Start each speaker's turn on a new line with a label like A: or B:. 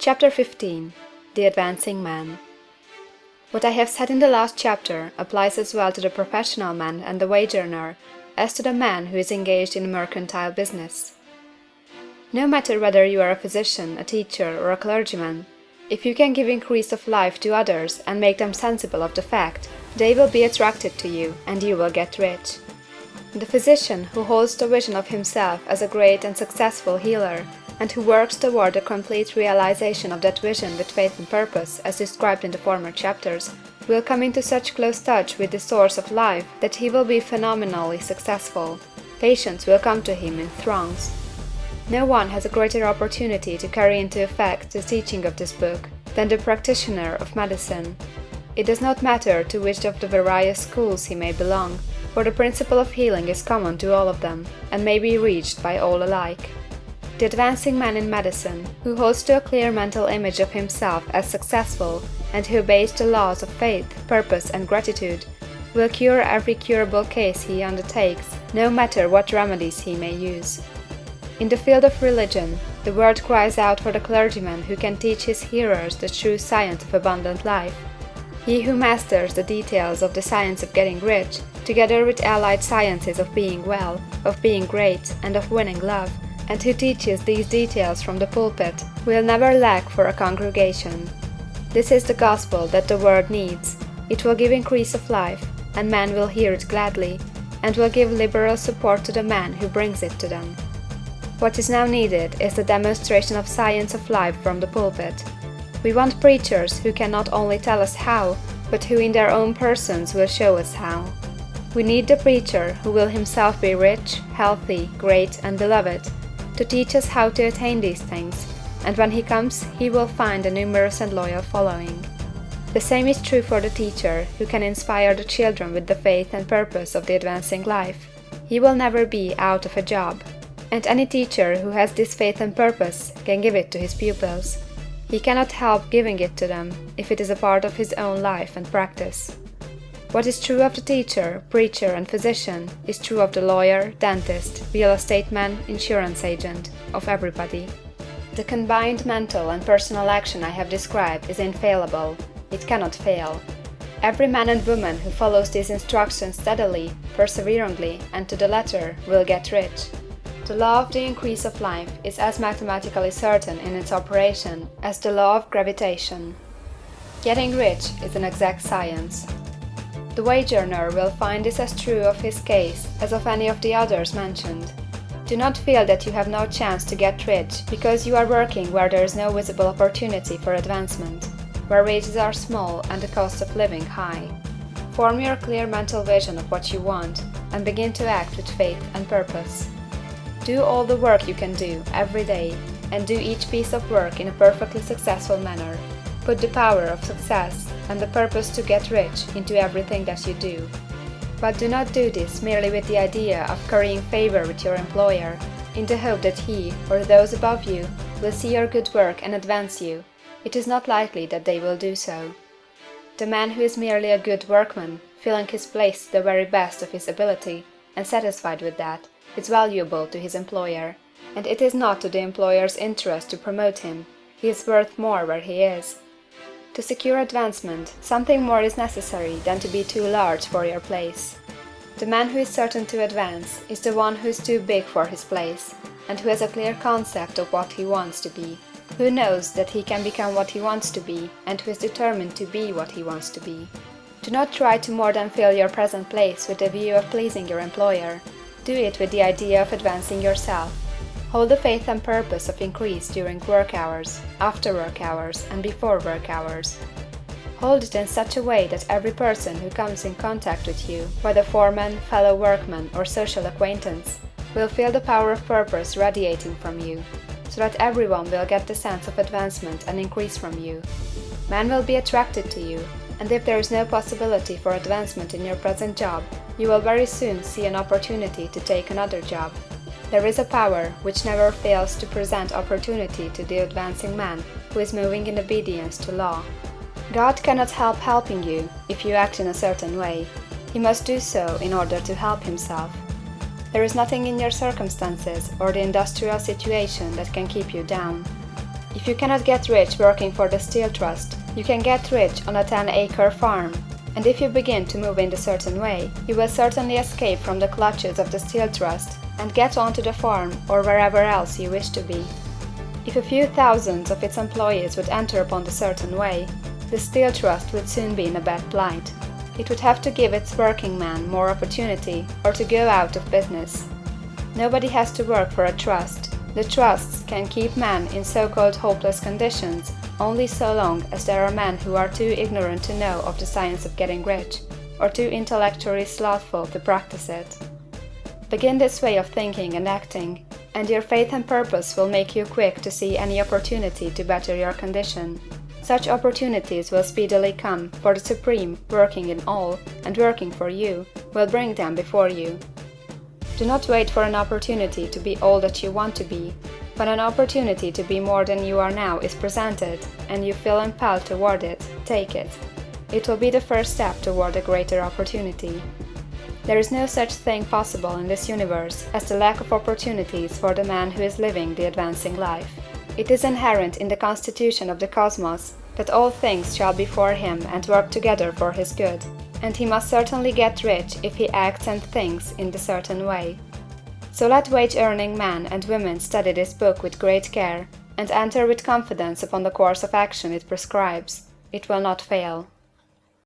A: Chapter 15. The Advancing Man. What I have said in the last chapter applies as well to the professional man and the wage earner as to the man who is engaged in mercantile business. No matter whether you are a physician, a teacher, or a clergyman, if you can give increase of life to others and make them sensible of the fact, they will be attracted to you and you will get rich. The physician who holds the vision of himself as a great and successful healer, and who works toward the complete realization of that vision with faith and purpose, as described in the former chapters, will come into such close touch with the source of life that he will be phenomenally successful. Patients will come to him in throngs. No one has a greater opportunity to carry into effect the teaching of this book than the practitioner of medicine. It does not matter to which of the various schools he may belong, for the principle of healing is common to all of them, and may be reached by all alike. The advancing man in medicine, who holds to a clear mental image of himself as successful, and who obeys the laws of faith, purpose, and gratitude, will cure every curable case he undertakes, no matter what remedies he may use. In the field of religion, the world cries out for the clergyman who can teach his hearers the true science of abundant life. He who masters the details of the science of getting rich, together with allied sciences of being well, of being great, and of winning love, and who teaches these details from the pulpit, will never lack for a congregation. This is the gospel that the world needs. It will give increase of life, and men will hear it gladly, and will give liberal support to the man who brings it to them. What is now needed is the demonstration of science of life from the pulpit. We want preachers who can not only tell us how, but who in their own persons will show us how. We need the preacher who will himself be rich, healthy, great, and beloved, to teach us how to attain these things, and when he comes he will find a numerous and loyal following. The same is true for the teacher who can inspire the children with the faith and purpose of the advancing life. He will never be out of a job. And any teacher who has this faith and purpose can give it to his pupils. He cannot help giving it to them if it is a part of his own life and practice. What is true of the teacher, preacher, and physician is true of the lawyer, dentist, real estate man, insurance agent, of everybody. The combined mental and personal action I have described is infallible. It cannot fail. Every man and woman who follows these instructions steadily, perseveringly, and to the letter will get rich. The law of the increase of life is as mathematically certain in its operation as the law of gravitation. Getting rich is an exact science. The wage earner will find this as true of his case as of any of the others mentioned. Do not feel that you have no chance to get rich because you are working where there is no visible opportunity for advancement, where wages are small and the cost of living high. Form your clear mental vision of what you want and begin to act with faith and purpose. Do all the work you can do every day, and do each piece of work in a perfectly successful manner. Put the power of success and the purpose to get rich into everything that you do. But do not do this merely with the idea of currying favor with your employer, in the hope that he, or those above you, will see your good work and advance you. It is not likely that they will do so. The man who is merely a good workman, filling his place to the very best of his ability, and satisfied with that, is valuable to his employer, and it is not to the employer's interest to promote him. He is worth more where he is. To secure advancement, something more is necessary than to be too large for your place. The man who is certain to advance is the one who is too big for his place, and who has a clear concept of what he wants to be, who knows that he can become what he wants to be, and who is determined to be what he wants to be. Do not try to more than fill your present place with the view of pleasing your employer. Do it with the idea of advancing yourself. Hold the faith and purpose of increase during work hours, after work hours, and before work hours. Hold it in such a way that every person who comes in contact with you, whether foreman, fellow workman, or social acquaintance, will feel the power of purpose radiating from you, so that everyone will get the sense of advancement and increase from you. Men will be attracted to you, and if there is no possibility for advancement in your present job, you will very soon see an opportunity to take another job. There is a power which never fails to present opportunity to the advancing man who is moving in obedience to law. God cannot help helping you if you act in a certain way. He must do so in order to help himself. There is nothing in your circumstances or the industrial situation that can keep you down. If you cannot get rich working for the Steel Trust, you can get rich on a 10-acre farm. And if you begin to move in a certain way, you will certainly escape from the clutches of the Steel Trust and get onto the farm or wherever else you wish to be. If a few thousands of its employees would enter upon the certain way, the Steel Trust would soon be in a bad plight. It would have to give its working men more opportunity or to go out of business. Nobody has to work for a trust. The trusts can keep men in so-called hopeless conditions only so long as there are men who are too ignorant to know of the science of getting rich, or too intellectually slothful to practice it. Begin this way of thinking and acting, and your faith and purpose will make you quick to see any opportunity to better your condition. Such opportunities will speedily come, for the Supreme, working in all, and working for you, will bring them before you. Do not wait for an opportunity to be all that you want to be. When an opportunity to be more than you are now is presented, and you feel impelled toward it, take it. It will be the first step toward a greater opportunity. There is no such thing possible in this universe as the lack of opportunities for the man who is living the advancing life. It is inherent in the constitution of the cosmos that all things shall be for him and work together for his good, and he must certainly get rich if he acts and thinks in the certain way. So let wage-earning men and women study this book with great care, and enter with confidence upon the course of action it prescribes. It will not fail.